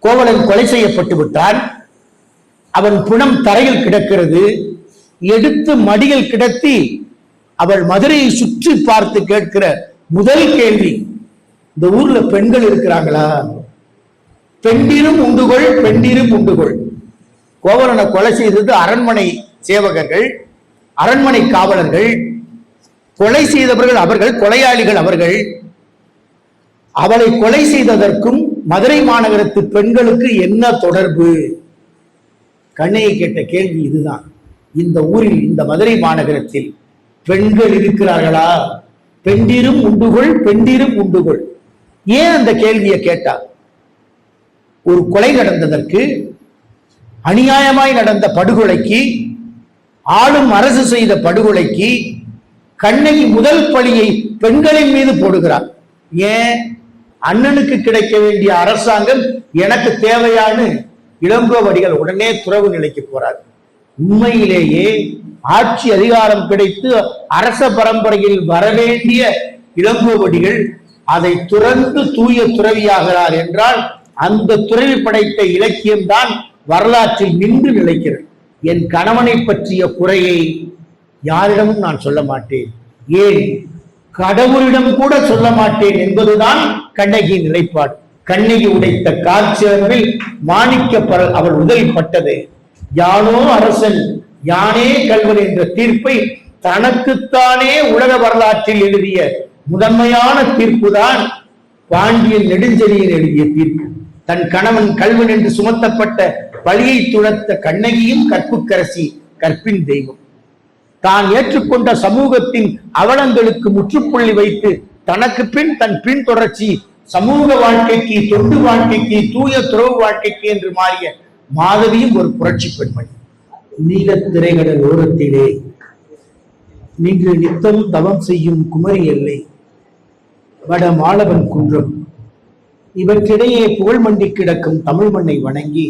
கோவலன் கொலை செய்யப்பட்டு விட்டான். அவன் பிணம் தரையில் கிடக்கிறது. எடுத்து மடியில் கிடத்தி அவள் மதுரையை சுற்றி பார்த்து கேட்கிற முதல் கேள்வி, இந்த ஊர்ல பெண்கள் இருக்கிறாங்களா? பெண்டிரும் உண்டுகொள், பெண்டிரும் உண்டுகொள். கோவலனை கொலை செய்தது அரண்மனை சேவகர்கள், அரண்மனை காவலர்கள். கொலை செய்தவர்கள் அவர்கள், கொலையாளிகள் அவர்கள். அவளை கொலை செய்ததற்கும் மதுரை மாநகரத்து பெண்களுக்கு என்ன தொடர்பு? கண்ணையை கேட்ட கேள்வி இதுதான். இந்த ஊரில், இந்த மதுரை மாநகரத்தில் பெண்கள் இருக்கிறார்களா? பெண்டிரும் உண்டுகொள், பெண்டிரும் உண்டுகொள். ஏன் அந்த கேள்வியை கேட்டார்? ஒரு கொலை நடந்ததற்கு, அநியாயமாய் நடந்த படுகொலைக்கு, ஆளும் அரசு செய்த படுகொலைக்கு கண்ணகி முதல் பழியை பெண்களின் மீது போடுகிறார். ஏன்? அண்ணனுக்கு கிடைக்க வேண்டிய அரசாங்கம் எனக்கு தேவையான இளங்கோவடிகள் உடனே துறவு நிலைக்கு போறார். உண்மையிலேயே ஆட்சி அதிகாரம் கிடைத்து அரச பரம்பரையில் வரவேண்டிய இளங்கோவடிகள் அதை துறந்து தூய துறவியாகிறார் என்றால் அந்த துறவி படைத்த இலக்கியம் தான் வரலாற்றில் நின்று நிலைக்கிறது. என் கணவனை பற்றிய குறையை யாரிடமும் நான் சொல்ல மாட்டேன், ஏன் கடவுளிடம் கூட சொல்ல மாட்டேன் என்பதுதான் கண்ணகியின் நிலைப்பாடு. கண்ணகி உடைத்த காற்சிறம்பில் மாணிக்க பரல் அவள் உதவி பட்டது. யானோ அரசன் யானே கல்வன் என்ற தீர்ப்பை தனக்குத்தானே உலக வரலாற்றில் எழுதிய முதன்மையான தீர்ப்பு தான் பாண்டியன் நெடுஞ்செழியன் எழுதிய தீர்ப்பு. தன் கணவன் கல்வன் என்று சுமத்தப்பட்ட பழியை துளத்த கண்ணகியும் கற்புக்கரசி, கற்பின் தெய்வம். தான் ஏற்றுக்கொண்ட சமூகத்தின் அவலங்களுக்கு முற்றுப்புள்ளி வைத்து தனக்கு பின் தன் பின் தொடர்ச்சி சமூக வாழ்க்கைக்கு, தொண்டு வாழ்க்கைக்கு, தூய துறவு வாழ்க்கைக்கு என்று மாறிய மாதவியும் ஒரு புரட்சி பெண்மணி. நீல திரைகடல் ஓரத்திலே நின்று நித்தம் தவம் செய்யும் குமரி எல்லை, வட மாலவன் குன்றம், இவற்றிடையே புகழ் மண்டி கிடக்கும் தமிழ் மண்ணை வணங்கி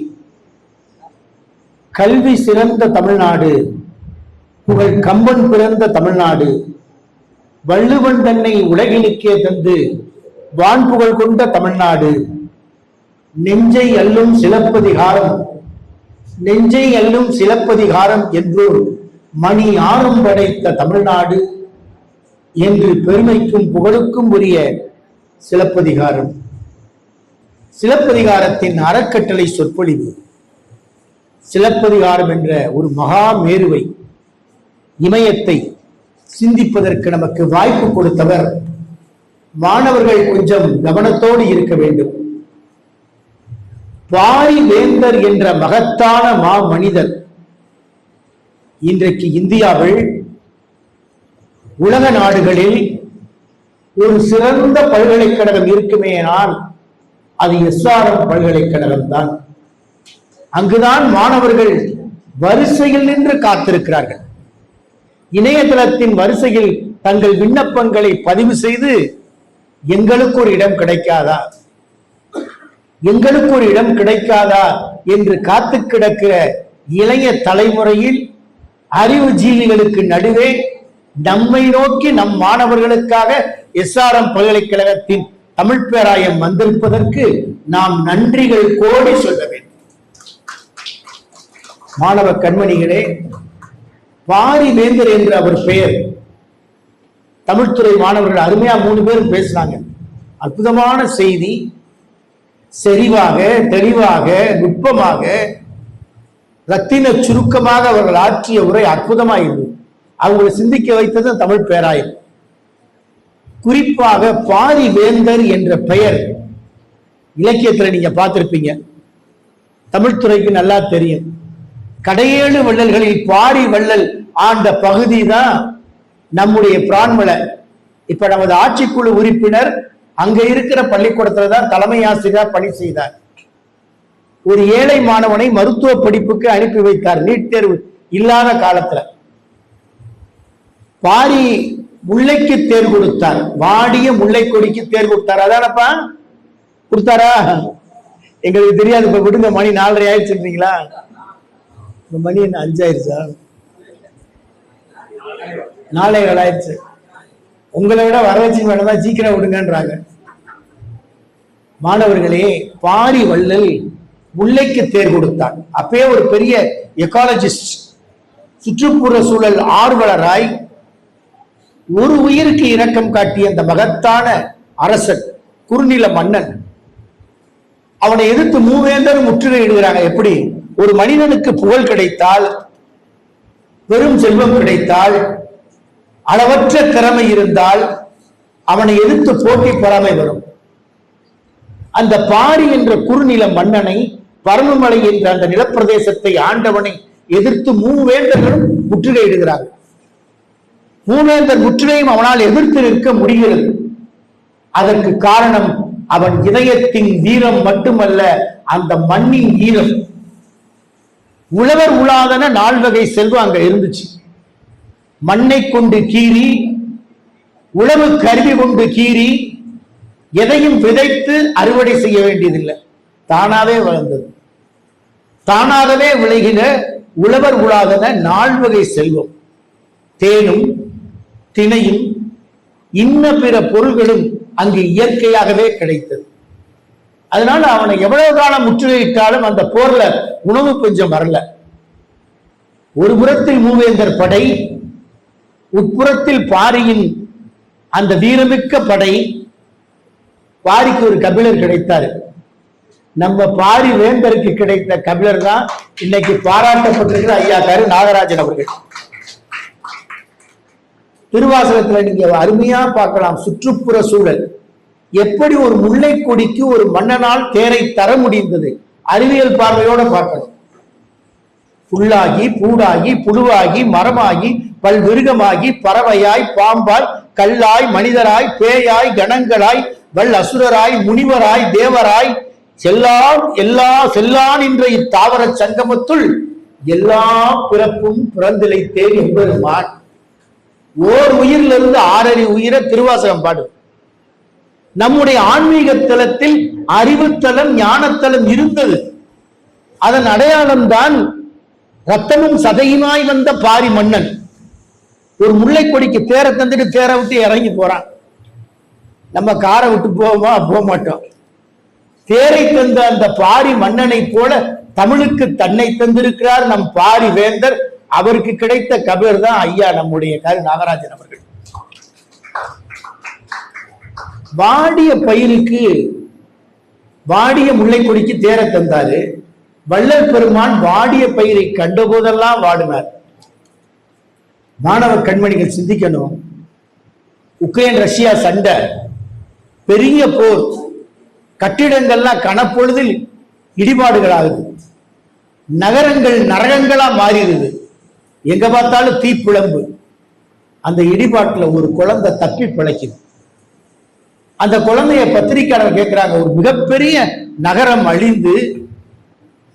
கல்வி சிறந்த தமிழ்நாடு, புகழ் கம்பன் பிறந்த தமிழ்நாடு, வள்ளுவன் தன்னை உலகினுக்கே தந்து வான்புகழ் கொண்ட தமிழ்நாடு, நெஞ்சை அல்லும் சிலப்பதிகாரம், நெஞ்சை அல்லும் சிலப்பதிகாரம் என்றோர் மணி ஆறும் படைத்த தமிழ்நாடு என்று பெருமைக்கும் புகழுக்கும் உரிய சிலப்பதிகாரம். சிலப்பதிகாரத்தின் அறக்கட்டளை சொற்பொழிவு. சிலப்பதிகாரம் என்ற ஒரு மகா மேருவை, இமயத்தை சிந்திப்பதற்கு நமக்கு வாய்ப்பு கொடுத்தவர். மாணவர்கள் கொஞ்சம் கவனத்தோடு இருக்க வேண்டும். பாரி வேந்தர் என்ற மகத்தான மா மனிதர் இன்றைக்கு இந்தியாவில் உலக நாடுகளில் ஒரு சிறந்த பல்கலைக்கழகம் இருக்குமேனால் அது SRM பல்கலைக்கழகம் தான். அங்குதான் மாணவர்கள் வரிசையில் நின்று காத்திருக்கிறார்கள். இணையதளத்தின் வரிசையில் தங்கள் விண்ணப்பங்களை பதிவு செய்து எங்களுக்கு ஒரு இடம் கிடைக்காதா, எங்களுக்கு ஒரு இடம் கிடைக்காதா என்று காத்து கிடக்கிற இளைய தலைமுறையில் அறிவு ஜீவிகளுக்கு நடுவே நம்மை நோக்கி நம் மாணவர்களுக்காக SRM பல்கலைக்கழகத்தின் தமிழ் பேராயம் வந்திருப்பதற்கு நாம் நன்றிகள் கோடி சொல்ல வேண்டும். மாணவ கண்மணிகளே, பாரி வேந்தர் என்று அவர் பெயர். தமிழ்துறை மாணவர்கள் அருமையா 3 பேரும் பேசினாங்க. அற்புதமான செய்தி, செறிவாக, தெளிவாக, நுட்பமாக, ரத்தின சுருக்கமாக அவர்கள் ஆற்றிய உரை அற்புதமாக இருந்தது. அவங்களை சிந்திக்க வைத்தது தமிழ் பேராயம். குறிப்பாக பாரி வேந்தர் என்ற பெயர் இலக்கியத்துல நீங்க பார்த்திருப்பீங்க, தமிழ்துறைக்கு நல்லா தெரியும். கடையேழு வள்ளல்களில் பாரி வள்ளல் ஆண்ட பகுதி தான் நம்முடைய பிரான்மலை. இப்ப நமது ஆட்சிக்குழு உறுப்பினர் அங்க இருக்கிற பள்ளிக்கூடத்துல தான் தலைமை ஆசிரியர் பணி செய்தார். ஒரு ஏழை மாணவனை மருத்துவ படிப்புக்கு அனுப்பி வைத்தார், நீட் தேர்வு இல்லாத காலத்துல. பாரி முல்லைக்கு தேர்வு கொடுத்தார், வாடிய முல்லை கொடிக்கு தேர்வு கொடுத்தார். அதானப்பா கொடுத்தாரா? எங்களுக்கு தெரியாது. இப்ப விடுங்க, மணி 4:30 ஆயிடுச்சுங்களா? மணி என்ன 5 ஆயிடுச்சா? 4:15 ஆயிடுச்சு. உங்களை விட வரவச்சு வேணாம் தான், சீக்கிரம் விடுங்கன்றாங்க. மாணவர்களே, பாரி வள்ளல் முல்லைக்கு தேர் கொடுத்தான். அப்பயே ஒரு பெரிய எக்காலஜிஸ்ட், சுற்றுப்புற சூழல் ஆர்வலராய் ஒரு உயிருக்கு இரக்கம் காட்டிய அந்த மகத்தான அரசன், குறுநில மன்னன், அவனை எதிர்த்து மூவேந்தரும் முற்றுகையிடுகிறாங்க. எப்படி ஒரு மனிதனுக்கு புகழ் கிடைத்தால், பெரும் செல்வம் கிடைத்தால், அளவற்ற திறமை இருந்தால் அவனை எதிர்த்து போட்டி பொறாமை வரும். அந்த பாரி என்ற குறுநில மன்னனை, பரமமலை என்ற அந்த நிலப்பிரதேசத்தை ஆண்டவனை எதிர்த்து மூவேந்தர்களும் முற்றுகையிடுகிறார்கள். மூவேந்தர் முற்றுகையும் அவனால் எதிர்த்து நிற்க முடிகிறது. அதற்கு காரணம் அவன் இதயத்தின் வீரம் மட்டுமல்ல, அந்த மண்ணின் வீரம். உழவர் உலாதன 4 வகை செல்வம் அங்க இருந்துச்சு. மண்ணை கொண்டு கீறி, உழவு கருவி கொண்டு கீறி, எதையும் விதைத்து அறுவடை செய்ய வேண்டியதில்லை, தானாவே வளர்ந்தது. தானாகவே விளைகிற உழவர் உலாதன 4 வகை செல்வம், தேனும் திணையும் இன்ன பிற பொருள்களும் அங்கு இயற்கையாகவே கிடைத்தது. அதனால அவனை எவ்வளவு காலம் முற்றுகையிட்டாலும் அந்த போர்ல உணவு கொஞ்சம் வரல. ஒரு புறத்தில் மூவேந்தர் படை, உட்புறத்தில் பாரியின் அந்த வீரமிக்க படை. பாரிக்கு ஒரு கபிலர் கிடைத்தாரு. நம்ம பாரி வேந்தருக்கு கிடைத்த கபிலர் தான் இன்னைக்கு பாராட்டப்பட்டிருக்கிற ஐயா கரு நாகராஜன் அவர்கள். திருவாசகத்துல நீங்க அருமையா பார்க்கலாம் சுற்றுப்புற சூழல். எப்படி ஒரு முல்லை கொடிக்கு ஒரு மன்னனால் தேரை தர முடிந்தது, அறிவியல் பார்வையோட பார்க்கணும். புல்லாகி, பூடாகி, புழுவாகி, மரமாகி, பல்விருகமாகி, பறவையாய், பாம்பாய், கல்லாய், மனிதராய், பேயாய், கணங்களாய், வல் அசுரராய், முனிவராய், தேவராய், செல்லான் என்ற இத்தாவர சங்கமத்துள் எல்லா பிறப்பும் பிறந்திலைத்தேன் என்பெருமான். ஓர் உயிரிலிருந்து 6 உயிரை திருவாசகம் பாடு. நம்முடைய ஆன்மீக தலத்தில் அறிவுத்தலம், ஞானத்தலம் இருந்தது. அதன் அடையாளம் தான் ரத்தமும் சதையுமாய் வந்த பாரி மன்னன். ஒரு முல்லை கொடிக்கு தேரை தந்துட்டு தேரை விட்டு இறங்கி போறான். நம்ம காரை விட்டு போக மாட்டோம். தேரை தந்த அந்த பாரி மன்னனை போல தமிழுக்கு தன்னை தந்திருக்கிறார் நம் பாரி வேந்தர். அவருக்கு கிடைத்த கபிலர் தான் ஐயா நம்முடைய கரு நாகராஜன் அவர்கள். வாடிய பயிருக்கு, வாடிய முல்லை கொடிக்கு தேரை தந்தாரு. வள்ளல் பெருமான் வாடிய பயிரை கண்ட போதெல்லாம் வாடினார். மாணவ கண்மணிகள் சிந்திக்கணும். உக்ரைன் ரஷ்யா சண்டை, பெரிய போர், கட்டிடங்கள்லாம் கனப்பொழுதில் இடிபாடுகள் ஆகுது, நகரங்கள் நரகங்களா மாறிடுது, எங்க பார்த்தாலும் தீப்பிழம்பு. அந்த இடிபாட்டுல ஒரு குழந்தை தப்பி பிழைக்குது. அந்த குழந்தைய பத்திரிக்கையாளர் கேட்கிறாங்க, ஒரு மிகப்பெரிய நகரம் அழிந்து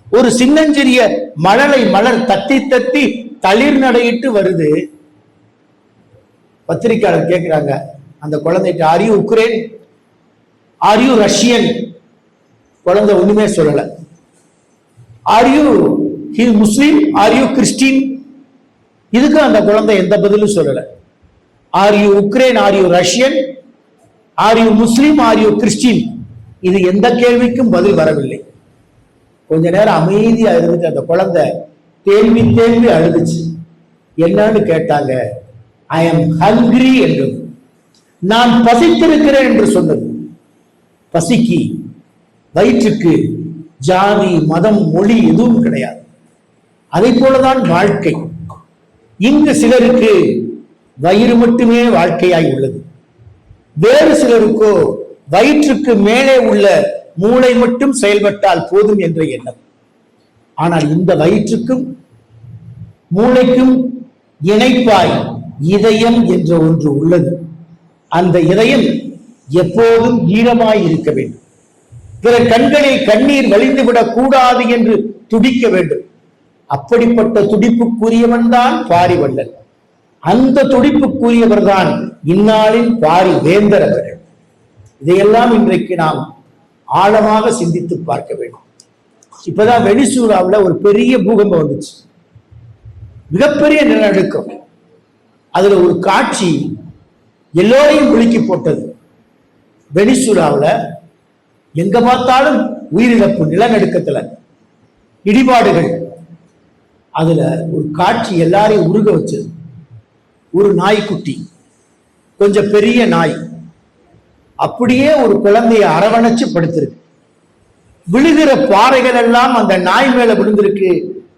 ஒரு சின்னஞ்சிறிய மழலை மலர் தத்தி தத்தி தளிர் நடையிட்டு வருது. பத்திரிக்கையாளர் கேட்கிறாங்க அந்த குழந்தைக்கு, are you Ukraine, are you Russian? குழந்தை ஒண்ணுமே சொல்லல. Are you Muslim, are you Christian? இதுக்கு அந்த குழந்தை எந்த பதிலும் சொல்லல. Are you Ukraine, are you Russian, are you Muslim, are you Christian? இது எந்த கேள்விக்கும் பதில் வரவில்லை. கொஞ்ச நேரம் அமைதியா இருந்துட்டு அந்த குழந்தை தேம்பி தேம்பி அழுதுச்சு. என்னன்னு கேட்டாங்க. ஐ எம் ஹங்கிரி என்றது. நான் பசித்திருக்கிறேன் என்று சொன்னது. பசிக்கு, வயிற்றுக்கு ஜாதி, மதம், மொழி எதுவும் கிடையாது. அதை போலதான் வாழ்க்கை. இங்கு சிலருக்கு வயிறு மட்டுமே வாழ்க்கையாய் உள்ளது, வேறு சிலருக்கோ வயிற்றுக்கு மேலே உள்ள மூளை மட்டும் செயல்பட்டால் போதும் என்ற எண்ணம். ஆனால் இந்த வயிற்றுக்கும் மூளைக்கும் இணைப்பாய் இதயம் என்ற ஒன்று உள்ளது. அந்த இதயம் எப்போதும் ஈரமாய் இருக்க வேண்டும். பிற கண்களில் கண்ணீர் வழிந்துவிடக் கூடாது என்று துடிக்க வேண்டும். அப்படிப்பட்ட துடிப்புக்குரியவன் தான் பாரி வள்ளல். அந்த துடிப்புக்குரியவர் தான் இந்நாளின் பாரி வேந்தர் அவர்கள். இதையெல்லாம் இன்றைக்கு நாம் ஆழமாக சிந்தித்து பார்க்க வேண்டும். இப்பதான் வெனிசூலாவில் ஒரு பெரிய பூகம்பம் வந்துச்சு, மிகப்பெரிய நிலநடுக்கம். அதுல ஒரு காட்சி எல்லோரையும் விழுக்கி போட்டது. வெனிசூலாவில் எங்க பார்த்தாலும் உயிரிழப்பு நிலநடுக்கத்துல. இடிபாடுகள். அதுல ஒரு காட்சி எல்லாரையும் உருக வச்சது. ஒரு நாய்க்குட்டி, கொஞ்சம் பெரிய நாய், அப்படியே ஒரு குழந்தைய அரவணைச்சு படுத்திருக்கு. விழுகிற பாறைகள் எல்லாம் அந்த நாய் மேல விழுந்திருக்கு.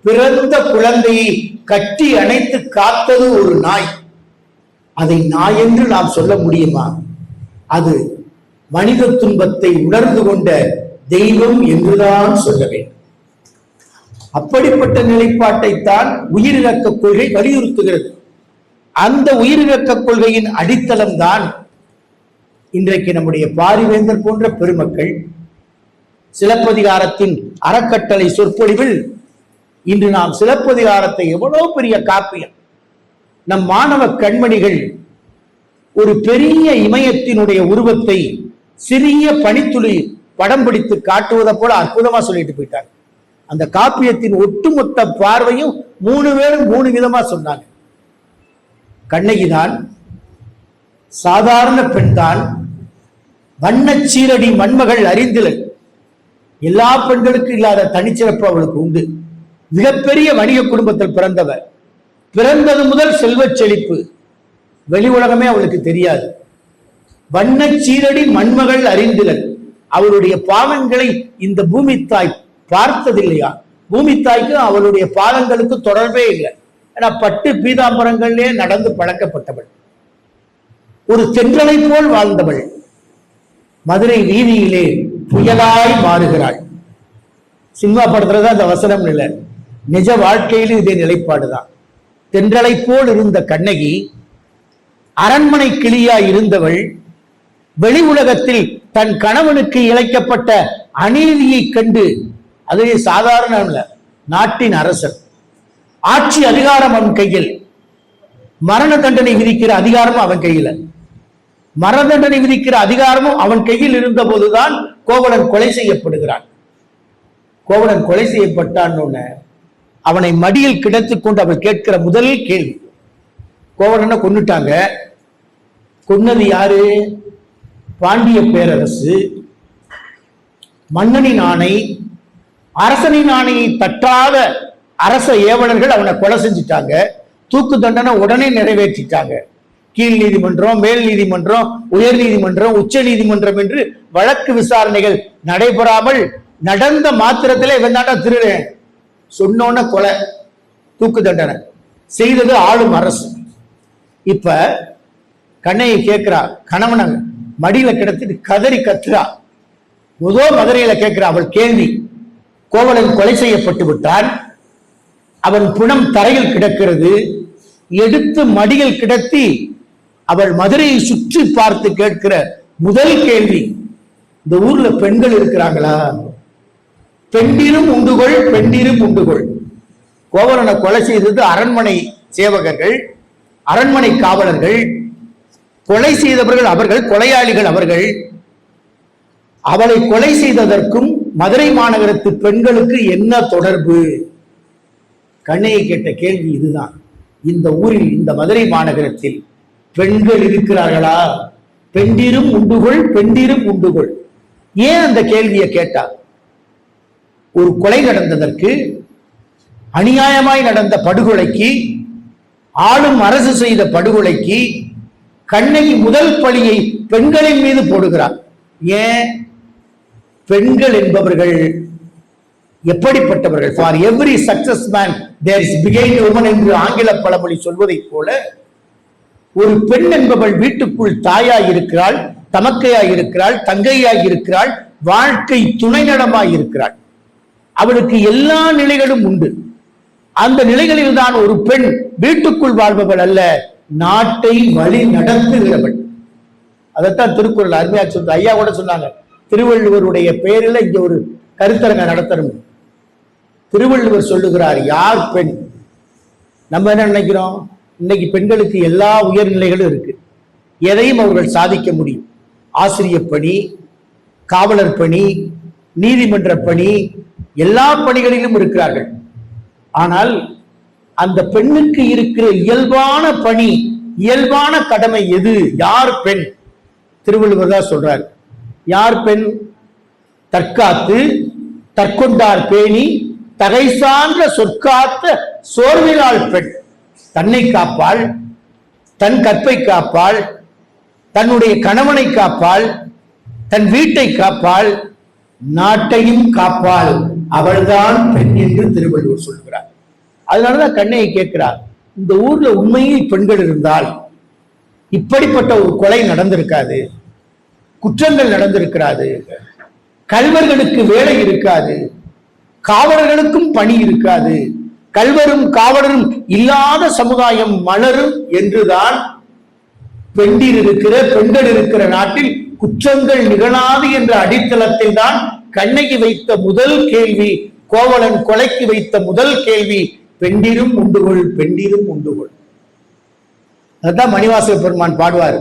பிறந்த குழந்தையை கட்டி அணைத்து காத்தது ஒரு நாய். அதை நாய் என்று நாம் சொல்ல முடியுமா? அது மனித துன்பத்தை உணர்ந்து கொண்ட தெய்வம் என்றுதான் சொல்ல வேண்டும். அப்படிப்பட்ட நிலைப்பாட்டைத்தான் உயிரிழக்க கொள்கை வலியுறுத்துகிறது. அந்த உயிரிழக்க கொள்கையின் அடித்தளம் தான் இன்றைக்கு நம்முடைய பாரிவேந்தர் போன்ற பெருமக்கள் சிலப்பதிகாரத்தின் அறக்கட்டளை சொற்பொழிவில் இன்று நாம் சிலப்பதிகாரத்தை எவ்வளவு பெரிய காப்பியம், நம் மாணவ கண்மணிகள் ஒரு பெரிய இமயத்தினுடைய உருவத்தை சிறிய பனித்துளி படம் பிடித்து காட்டுவதை போல அற்புதமா சொல்லிட்டு போயிட்டாங்க. அந்த காப்பியத்தின் ஒட்டுமொத்த பார்வையும் 3 பேரும் 3 விதமா சொன்னாங்க. கண்ணகிதான், சாதாரண பெண் தான், வண்ணச்சீரடி மண்மகள் அறிந்திலள், எல்லா பெண்களுக்கும் இல்லாத தனிச்சிறப்பு அவளுக்கு உண்டு. மிகப்பெரிய வணிக குடும்பத்தில் பிறந்தவர், பிறந்தது முதல் செல்வ செழிப்பு, வெளி உலகமே அவளுக்கு தெரியாது. வண்ணச்சீரடி மண்மகள் அறிந்திலள், அவளுடைய பாவங்களை இந்த பூமி தாய் பார்த்ததில்லையா? பூமி தாய்க்கு அவளுடைய பாதங்களுக்கு தொடர்பே இல்லை. ஏன்னா பட்டு பீதாம்பரங்களிலே நடந்து பழக்கப்பட்டவள், ஒரு தென்றலை போல் வாழ்ந்தவள். மதுரை வீதியிலே புயலாய் மாறுகிறாள். சினிமா படத்துலதான் அந்த வசனம் இல்லை, நிஜ வாழ்க்கையிலும் இதே நிலைப்பாடுதான். தென்றலை போல் இருந்த கண்ணகி அரண்மனை கிளியாய் இருந்தவள் வெளி உலகத்தில் தன் கணவனுக்கு இழைக்கப்பட்ட அநீதியை கண்டு, அதுவே சாதாரண நாட்டின் அரசர், ஆட்சி அதிகாரம் அவன் கையில், மரண தண்டனை விதிக்கிற அதிகாரமும் அவன் கையில, மரண தண்டனை விதிக்கிற அதிகாரமும் அவன் கையில் இருந்த போதுதான் கோவலன் கொலை செய்யப்படுகிறான். கோவலன் கொலை செய்யப்பட்டான், அவனை மடியில் கிடத்துக் கொண்டு அவள் கேட்கிற முதல் கேள்வி, கோவலனை கொன்னுட்டாங்க, கொன்னது யாரு? பாண்டிய பேரரசு, மன்னனின் ஆணை, அரசனின் ஆணையை தட்டாத அரச ஏவலர்கள் அவனை கொலை செஞ்சுட்டாங்க. தூக்கு தண்டனை உடனே நிறைவேற்றிட்டாங்க. கீழ் நீதிமன்றம், மேல் நீதிமன்றம், உயர் நீதிமன்றம், உச்ச நீதிமன்றம் என்று வழக்கு விசாரணைகள் நடைபெறாமல் நடந்த மாத்திரத்திலே இவன் தாண்டா திருடன் சொன்னோன்ன கொலை, தூக்கு தண்டனை செய்தது ஆளும் அரசு. இப்ப கண்ணையை கேட்கிறா, கணவனை மடியில கிடத்திட்டு கதறி கத்துறா. முதல் மதுரையில கேட்கிறா அவள் கேள்வி, கோவலன் கொலை செய்யப்பட்டு விட்டான், அவன் புணம் தரையில் கிடக்கிறது, எடுத்து மடியில் கிடத்தி அவள் மதுரையை சுற்றி பார்த்து கேட்கிற முதல் கேள்வி, இந்த ஊர்ல பெண்கள் இருக்கிறாங்களா? பெண்டிரும் உண்டுகொள், பெண்டிரும் உண்டுகொள். கோவலனை கொலை செய்தது அரண்மனை சேவகர்கள், அரண்மனை காவலர்கள், கொலை செய்தவர்கள் அவர்கள், கொலையாளிகள் அவர்கள். அவளை கொலை செய்ததற்கும் மதுரை மாநகரத்து பெண்களுக்கு என்ன தொடர்பு? கண்ணையை கேட்ட கேள்வி இதுதான். இந்த ஊரில், இந்த மதுரை மாநகரத்தில் பெண்கள் இருக்கிறார்களா? பெண்டிரும் உண்டுகொள், பெண்டிரும் உண்டுகொள். ஏன் அந்த கேள்வியை கேட்டார்? ஒரு கொலை நடந்ததற்கு, அநியாயமாய் நடந்த படுகொலைக்கு, ஆளும் அரசு செய்த படுகொலைக்கு கண்ணகி முதல் பழியை பெண்களின் மீது போடுகிறார். ஏன்? பெண்கள் என்பவர்கள் எப்படிப்பட்டவர்கள்? For every success man there is behind woman என்று ஆங்கில பழமொழி சொல்வதை போல, ஒரு பெண் என்பவள் வீட்டுக்குள் தாயாய் இருக்கிறாள், தமக்கையாய் இருக்கிறாள், தங்கையாய் இருக்கிறாள், வாழ்க்கை துணை நடமாய் இருக்கிறாள். அவளுக்கு எல்லா நிலைகளும் உண்டு. அந்த நிலைகளில் தான் ஒரு பெண் வீட்டுக்குள் வாழ்பவள் அல்ல, நாட்டை வழி நடத்துகிறவள். அதைத்தான் திருக்குறள் அருமையா சொல்ற. ஐயா கூட சொன்னாங்க, திருவள்ளுவருடைய பெயரில் இங்க ஒரு கருத்தரங்க நடத்தணும். திருவள்ளுவர் சொல்லுகிறார், யார் பெண்? நம்ம என்ன நினைக்கிறோம்? இன்னைக்கு பெண்களுக்கு எல்லா உயர்நிலைகளும் இருக்கு, எதையும் அவர்கள் சாதிக்க முடியும். ஆசிரியர் பணி, காவலர் பணி, நீதிமன்ற பணி, எல்லா பணிகளிலும் இருக்கிறார்கள். ஆனால் அந்த பெண்ணுக்கு இருக்கிற இயல்பான பணி, இயல்பான கடமை எது? யார் பெண்? திருவள்ளுவர் தான் சொல்றார். யார் பெண்? தற்காத்து, தற்கொண்டார் பேணி, தகை சான்ற சொற்காத்த சோர்விலாள் பெண். தன்னை காப்பாள், தன் கற்பை காப்பாள், தன்னுடைய கணவனை காப்பாள், தன் வீட்டை காப்பாள், நாட்டையும் காப்பாள். அவள்தான் பெண் என்று திருவள்ளுவர் சொல்கிறார். அதனாலதான் கண்ணையை கேட்கிறார், இந்த ஊர்ல உண்மையில் பெண்கள் இருந்தால் இப்படிப்பட்ட ஒரு கொலை நடந்திருக்காது, குற்றங்கள் நடந்திருக்கிறாது, கள்வர்களுக்கு வேலை இருக்காது, காவலர்களுக்கும் பணி இருக்காது, கள்வரும் காவலரும் இல்லாத சமுதாயம் மலரும் என்றுதான் பெண்டிர் இருக்கிற பெண்கள் இருக்கிற நாட்டில் குற்றங்கள் நிகழாது என்ற அடித்தளத்தில் தான் கண்ணகி வைத்த முதல் கேள்வி, கோவலன் கொலைக்கு வைத்த முதல் கேள்வி, பெண்டிரும் உண்டுகொள், பெண்டிரும் உண்டுகொள். அதுதான் மணிவாசக பெருமான் பாடுவார்,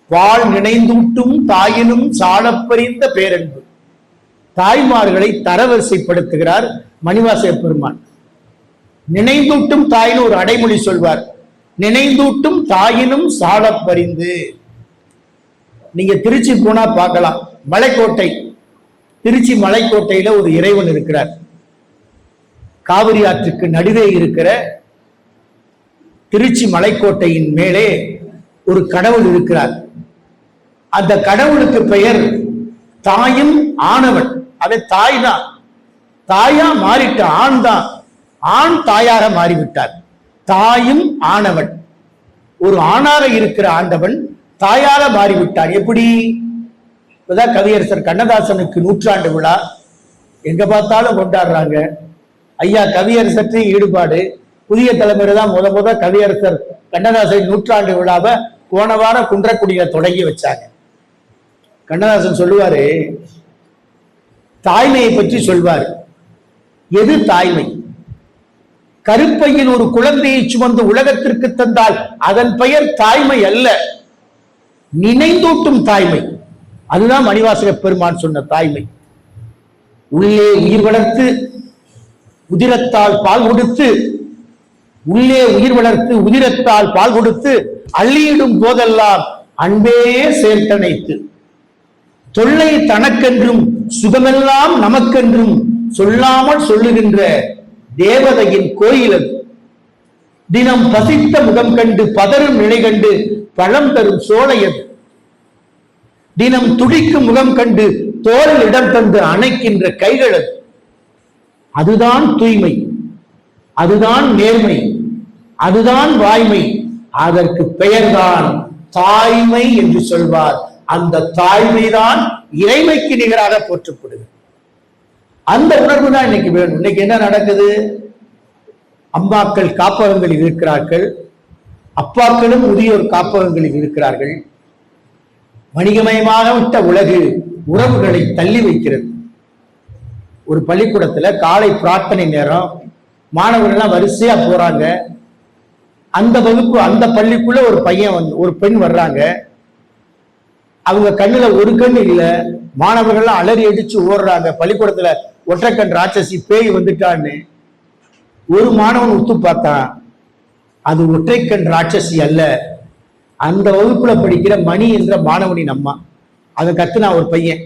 பால் நினைந்தூட்டும் தாயினும் சாலப்பறிந்த பேரன்பு. தாய்மார்களை தரவரிசைப்படுத்துகிறார் மணிவாசக பெருமான். நினைந்தூட்டும் தாயின்னு ஒரு அடைமொழி சொல்வார், நினைந்தூட்டும் தாயினும் சாலப்பறிந்து. நீங்க திருச்சி போனா பார்க்கலாம், மலைக்கோட்டை, திருச்சி மலைக்கோட்டையில ஒரு இறைவன் இருக்கிறார். காவிரி ஆற்றுக்கு நடுவே இருக்கிற திருச்சி மலைக்கோட்டையின் மேலே ஒரு கடவுள் இருக்கிறார். அந்த கடவுளுக்கு பெயர் தாயும் ஆனவன். அவன் தாய் தான், தாயா மாறிட்ட, ஆண் தான், ஆண் தாயாக மாறிவிட்டார். தாயும் ஆனவன், ஒரு ஆணாக இருக்கிற ஆண்டவன் தாயாக மாறிவிட்டார். எப்படி? இப்பதான் கவியரசர் கண்ணதாசனுக்கு 100ஆண்டு விழா எங்க பார்த்தாலும் கொண்டாடுறாங்க. ஐயா கவியரசற்ற ஈடுபாடு, புதிய தலைமுறை தான் முத கவியரசர் கண்ணதாசன் 100ஆண்டு விழாவை போன வாரம் குன்றக்குடியில தொடங்கி வச்சாங்க. கண்ணதாசன் சொல்லுவாரு, தாய்மையை பற்றி சொல்வார். எது தாய்மை? கருப்பையில் ஒரு குழந்தையை சுமந்து உலகத்திற்கு தந்தால் அதன் பெயர் தாய்மை அல்ல, நினைந்தூட்டும் தாய்மை. அதுதான் மணிவாசக பெருமான் சொன்ன தாய்மை. உள்ளே உயிர் வளர்த்து உதிரத்தால் பால் கொடுத்து, உள்ளே உயிர் வளர்த்து உதிரத்தால் பால் கொடுத்து, அள்ளியிடும் போதெல்லாம் அன்பே சேர்த்தனைத்து, தொல்லை தனக்கென்றும் சுகமெல்லாம் நமக்கென்றும் சொல்லாமல் சொல்லுகின்ற தேவதையின் கோயில் அது. தினம் பசித்த முகம் கண்டு பதறும் நிலை கண்டு பழம் தரும் சோலையது. தினம் துடிக்கும் முகம் கண்டு தோளில் இடம் தந்து அணைக்கின்ற கைகள் அது. அதுதான் தூய்மை, அதுதான் நேர்மை, அதுதான் வாய்மை. அதற்கு பெயர்தான் தாய்மை என்று சொல்வார். அந்த தாய்மைதான் இறைமைக்கு நிகராக போற்றப்படுகிறது. அந்த உணர்வு தான் இன்னைக்கு வேணும். இன்னைக்கு என்ன நடக்குது? அம்மாக்கள் காப்பகங்களில் இருக்கிறார்கள், அப்பாக்களும் முதியோர் காப்பகங்களில் இருக்கிறார்கள். வணிகமயமாக விட்ட உலகு உறவுகளை தள்ளி வைக்கிறது. ஒரு பள்ளிக்கூடத்துல காலை பிரார்த்தனை நேரம், மாணவர்கள் எல்லாம் வரிசையா போறாங்க. அந்த வகுப்பு, அந்த பள்ளிக்குள்ள ஒரு பையன் ஒரு பெண் வர்றாங்க. அவங்க கண்ணுல ஒரு கண் இல்ல, மாணவர்கள்லாம் அலறி அடிச்சு ஓடுறாங்க. பள்ளிக்கூடத்துல ஒற்றைக்கண் ராட்சசி பேய் வந்துட்டான்னு ஒரு மாணவன் உத்து பார்த்தான். அது ஒற்றைக்கண் ராட்சசி அல்ல, அந்த வகுப்புல படிக்கிற மணி என்ற மாணவனின் அம்மா. அதை கத்துனா ஒரு பையன்.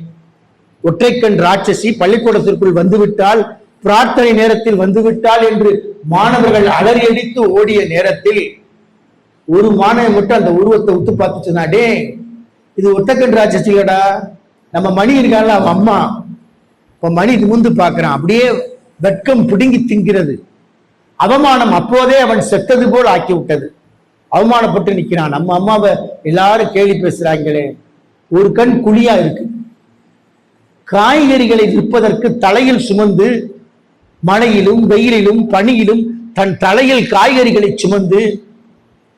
ஒற்றைக்கண் ராட்சசி பள்ளிக்கூடத்திற்குள் வந்துவிட்டால், பிரார்த்தனை நேரத்தில் வந்துவிட்டால் என்று மாணவர்கள் அலறி அடித்து ஓடிய நேரத்தில் ஒரு மாணவன் மட்டும் அந்த உருவத்தை உத்து பார்த்துச்சுனா, டே இது ஒற்றைக்கண் ராட்சசி இல்லடா, நம்ம மணி இருக்கான்ல அவன் அம்மா. இப்ப மணி நிமிர்ந்து பார்க்கிறான், அப்படியே வெட்கம் பிடுங்கி திங்கிறது. அவமானம் அப்போதே அவன் செத்தது போல் ஆக்கி விட்டது. அவமானப்பட்டு நிற்கிறான். நம்ம அம்மாவை எல்லாரும் கேலி பேசுறாங்களே. ஒரு கண் குழியா இருக்கு. காய்கறிகளை விற்பதற்கு தலையில் சுமந்து, மழையிலும் வெயிலிலும் பனியிலும் தன் தலையில் காய்கறிகளை சுமந்து,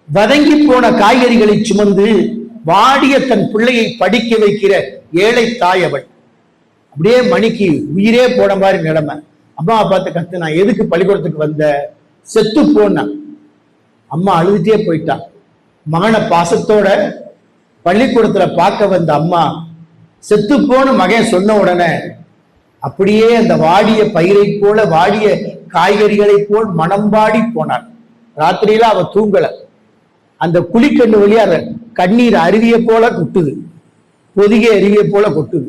வதங்கி போன காய்கறிகளை சுமந்து வாடிய தன் பிள்ளையை படிக்க வைக்கிற ஏழை தாய் அவள். அப்படியே மணிக்கு உயிரே போன மாதிரி நிலைமை. அம்மாவை பார்த்து கத்து, நான் எதுக்கு பள்ளிக்கூடத்துக்கு வந்த? செத்து போன. அம்மா அழுதுட்டே போயிட்டான். மகனை பாசத்தோட பள்ளிக்கூடத்துல பார்க்க வந்த அம்மா செத்து போன மகன் சொன்ன உடனே அப்படியே அந்த வாடிய பயிரை போல, வாடிய காய்கறிகளை போல் மனம் வாடி போனார். ராத்திரியில அவ தூங்கல. அந்த குழிக்கண்ணு வழியா கண்ணீர் அருவியை போல கொட்டுது, பொதிகை அருவியை போல கொட்டுது.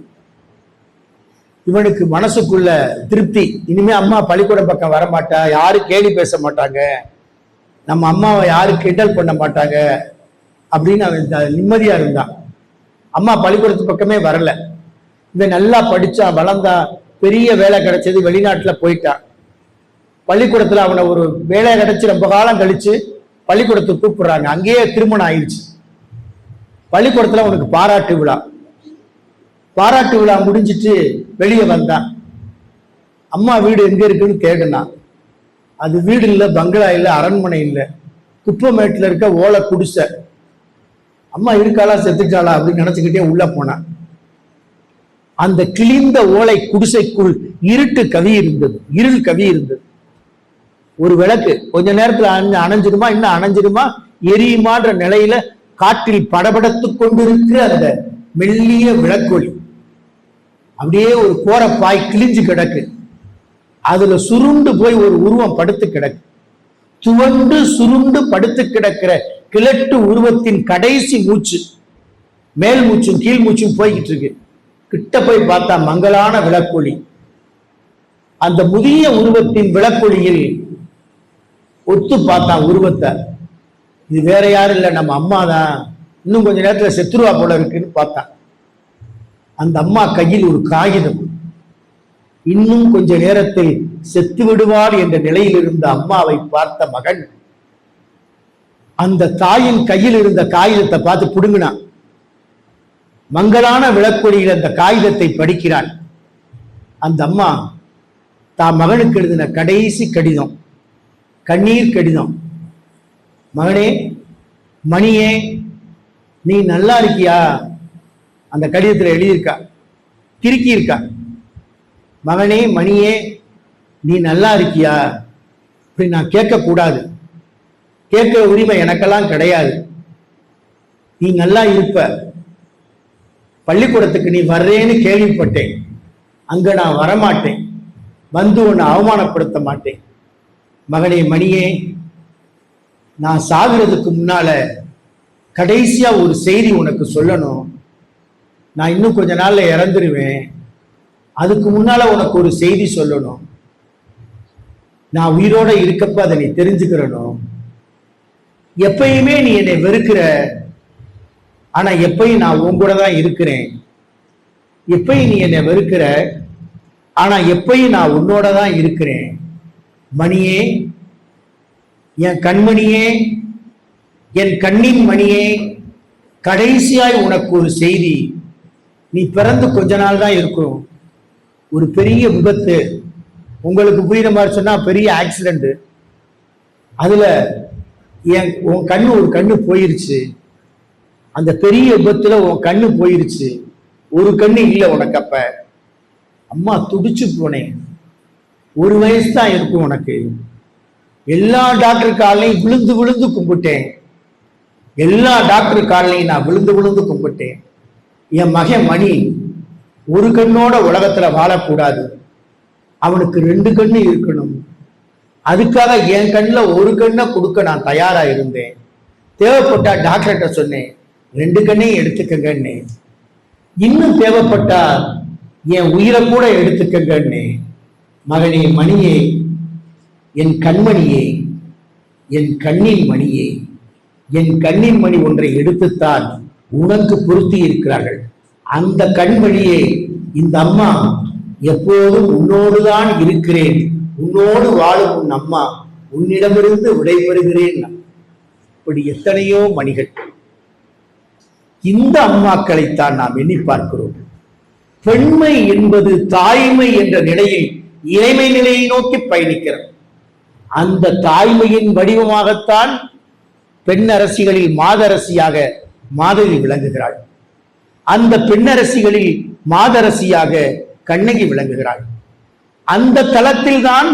இவனுக்கு மனசுக்குள்ள திருப்தி, இனிமே அம்மா பள்ளிக்கூடம் பக்கம் வரமாட்டா, யாரும் கேலி பேச மாட்டாங்க, நம்ம அம்மாவை யாரும் கிண்டல் பண்ண மாட்டாங்க அப்படின்னு அவன் நிம்மதியா இருந்தான். அம்மா பள்ளிக்கூடத்து பக்கமே வரல. இவன் நல்லா படிச்சா, வளர்ந்தா, பெரிய வேலை கிடைச்சது, வெளிநாட்டுல போயிட்டான். பள்ளிக்கூடத்துல அவனை ஒரு வேலை கிடைச்சு ரொம்ப காலம் கழிச்சு பள்ளிக்கூடத்துக்கு கூப்பிடுறாங்க. அங்கேயே திருமணம் ஆயிடுச்சு. பள்ளிக்கூடத்துல அவனுக்கு பாராட்டு விழா. பாராட்டு விழா முடிஞ்சிட்டு வெளியே வந்தான். அம்மா வீடு எங்க இருக்குன்னு தேடினான். அது வீடு இல்லை, பங்களா இல்லை, அரண்மனை இல்லை, குப்பமேட்டில் இருக்க ஓலை குடிசை. அம்மா இருக்காளா செத்துட்டாளா அப்படின்னு நினைச்சுக்கிட்டே உள்ள போனான். அந்த கிழிந்த ஓலை குடிசைக்குள் இருட்டு கவி இருந்தது, இருள் கவி இருந்தது. ஒரு விளக்கு கொஞ்ச நேரத்துல அணைஞ்சிருமா, இன்னும் அணைஞ்சிருமா, எரியுமான்ற நிலையில காற்றில் படபடத்து கொண்டிருக்கிற அந்த மெல்லிய விளக்கொளி. அப்படியே ஒரு கோரப்பாய் கிழிஞ்சு கிடக்கு. அதுல சுருண்டு போய் ஒரு உருவம் படுத்து கிடக்கு. துவண்டு சுருண்டு படுத்து கிடக்கிற கிழட்டு உருவத்தின் கடைசி மூச்சு, மேல் மூச்சும் கீழ் மூச்சும் போய்கிட்டு இருக்கு. கிட்ட போய் பார்த்தா மங்கலான விளக்கொளி. அந்த முதிய உருவத்தின் விளக்கொளியில் ஒத்து பார்த்தான் உருவத்தை. இது வேற யாரும் இல்லை, நம்ம அம்மா தான். இன்னும் கொஞ்ச நேரத்துல செத்துருவா போல இருக்குன்னு பார்த்தான். அந்த அம்மா கையில் ஒரு காகிதம். இன்னும் கொஞ்ச நேரத்தில் செத்து விடுவாள் என்ற நிலையில் இருந்த அம்மாவை பார்த்த மகன் அந்த தாயின் கையில் இருந்த காகிதத்தை பார்த்து புடுங்கினான். மங்கலான விளக்கொலியில் அந்த காகிதத்தை படிக்கிறான். அந்த அம்மா தான் மகனுக்கு எழுதின கடைசி கடிதம், கண்ணீர் கடிதம். மகனே, மணியே, நீ நல்லா இருக்கியா? அந்த கடிதத்தில் எழுதியிருக்கா, திருக்கி இருக்கா. மகனே, மணியே, நீ நல்லா இருக்கியா? இப்படி நான் கேட்கக்கூடாது, கேட்கிற உரிமை எனக்கெல்லாம் கிடையாது. நீ நல்லா இருப்ப. பள்ளிக்கூடத்துக்கு நீ வர்றேன்னு கேள்விப்பட்டேன். அங்க நான் வரமாட்டேன், வந்து உன்னை அவமானப்படுத்த மாட்டேன். மகனே, மணியே, நான் சாகிறதுக்கு முன்னால கடைசியா ஒரு செய்தி உனக்கு சொல்லணும். நான் இன்னும் கொஞ்ச நாள்ல இறந்துருவேன். அதுக்கு முன்னால உனக்கு ஒரு செய்தி சொல்லணும். நான் உயிரோட இருக்கப்ப அதை நீ தெரிஞ்சுக்கிறணும். எப்பயுமே நீ என்னை வெறுக்கிற, ஆனா எப்பயும் நான் உன் கூட தான் இருக்கிறேன். எப்பயும் நீ என்னை வெறுக்கிற, ஆனா எப்பயும் நான் உன்னோட தான் இருக்கிறேன். மணியே, என் கண்மணியே, என் கண்ணின் மணியே, கடைசியாய் உனக்கு ஒரு செய்தி. நீ பிறந்து கொஞ்ச நாள் தான் இருக்கும். ஒரு பெரிய விபத்து, உங்களுக்கு புரியுற மாதிரி சொன்னா பெரிய ஆக்சிடென்ட். அதுல உன் கண்ணு, ஒரு கண்ணு போயிருச்சு. அந்த பெரிய விபத்துல உன் கண்ணு போயிருச்சு. ஒரு கண்ணு இல்லை உனக்கு. அப்ப அம்மா துடிச்சு போனேன். 1 வயசு தான் இருக்கும் உனக்கு. எல்லா டாக்டர் காலையும் விழுந்து விழுந்து கும்பிட்டேன். எல்லா டாக்டர் காலையும் நான் விழுந்து விழுந்து கும்பிட்டேன். என் மகன் மணி ஒரு கண்ணோட உலகத்துல வாழக்கூடாது, அவனுக்கு 2 கண்ணு இருக்கணும். அதுக்காக என் கண்ணில் ஒரு கண்ணை கொடுக்க நான் தயாரா இருந்தேன். தேவைப்பட்டா டாக்டர்கிட்ட சொன்னேன், 2 கண்ணையும் எடுத்துக்கங்கன்னு. இன்னும் தேவைப்பட்டா என் உயிரை கூட எடுத்துக்கங்கன்னு. மகனே, மணியே, என் கண்மணியே, என் கண்ணின் மணியே, என் கண்ணின் மணி ஒன்றை எடுத்துத்தான் உனக்கு பொருத்தி இருக்கிறார்கள். அந்த கண்மணியே, இந்த அம்மா எப்போதும் உன்னோடுதான் இருக்கிறேன், உன்னோடு வாழும் உன் அம்மா, உன்னிடமிருந்து விடைபெறுகிறேன். இப்படி எத்தனையோ மணிகள். இந்த அம்மாக்களைத்தான் நாம் எண்ணி பார்க்கிறோம். பெண்மை என்பது தாய்மை என்ற நிலையில் இறைமை நிலையை நோக்கி பயணிக்கிறது. அந்த தாய்மையின் வடிவமாகத்தான் பெண்ணரசிகளில் மாதரசியாக மாதவி விளங்குகிறாள். அந்த பெண்ணரசிகளில் மாதரசியாக கண்ணகி விளங்குகிறாள். அந்த தளத்தில் தான்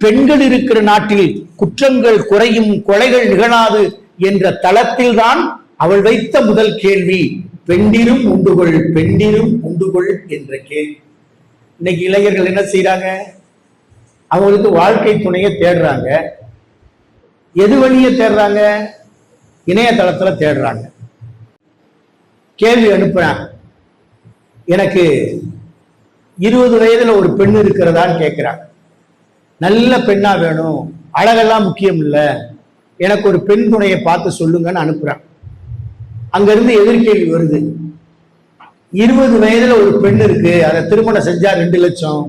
பெண்கள் இருக்கிற நாட்டில் குற்றங்கள் குறையும், கொலைகள் நிகழாது என்ற தளத்தில் தான் அவள் வைத்த முதல் கேள்வி பெண்டிரும் உண்டுகொள், பெண்டிரும் உண்டுகொள் என்ற கேள்வி. இன்னைக்கு இளைஞர்கள் என்ன செய்யறாங்க? அவங்களுக்கு வாழ்க்கை துணையை தேடுறாங்க. எது வழியை தேடுறாங்க? இணையதளத்துல தேடுறாங்க. கேள்வி அனுப்புறாங்க, எனக்கு 20 வயதுல ஒரு பெண் இருக்கிறதான்னு கேட்கிறாங்க. நல்ல பெண்ணா வேணும், அழகெல்லாம் முக்கியம் இல்ல, எனக்கு ஒரு பெண் துணையை பார்த்து சொல்லுங்கன்னு அனுப்புறான். அங்க இருந்து எதிர்கேள்வி வருது. 20 வயதுல ஒரு பெண் இருக்கு, அதை திருமணம் செஞ்சா 2 லட்சம்.